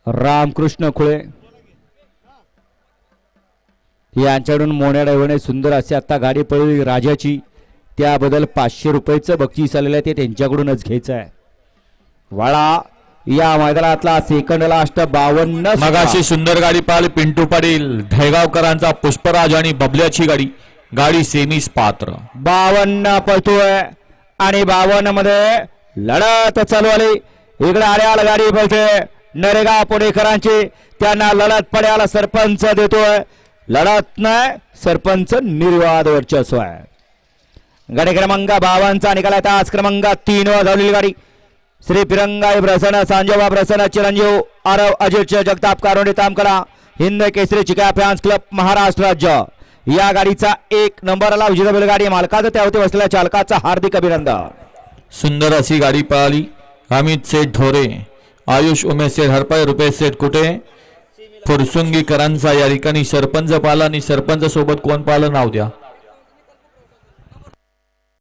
रामकृष्ण खुळे यांच्याकडून मोन्या ड्रायव्हरने सुंदर असे आता गाडी पळवली राजाची, त्याबद्दल 500 रुपयाचं बक्षीस आलेलं आहे, ते त्यांच्याकडूनच घ्यायचं आहे. वाळा या मैदानातला सेकंड लास्ट 52. मगाशी सुंदर गाडी पाहिली पिंटू पाटील ढेगावकरांचा पुष्पराज आणि बबल्याची गाडी सेमीस पात्र. 52 पळतोय आणि 52 मध्ये लढत चालू आली. इकडे आड्याला गाडी पळते नरेगाव पुणेकरांची, त्यांना लढत पड्याला सरपंच देतोय. लढत नाही, सरपंच निर्वाद वर्चस्व आहे. गाडी क्रमांक 52 निकाला तास क्रमांक 3 वर धावलेली गाडी श्री फिरंगाई प्रसन्न सांजोबा प्रसन्न चिरंजीव आरव अजित जगताप कारोंडे तामकला हिंद केसरी चिका फॅन्स क्लब महाराष्ट्र राज्य या गाडीचा 1 नंबरला विजेता बैलगाडी मालकाचं त्यावरती बसलेल्या चालकाचा हार्दिक अभिनंदन. सुंदर अशी गाडी पळाली. अमित सेठ ढोरे, आयुष उमेश सेठ हरपाय, रुपेश सेठ कुठे, फुरसुंगीकरांचा या ठिकाणी सरपंच पाला आणि सरपंच सोबत कोण पाहिलं नाव द्या.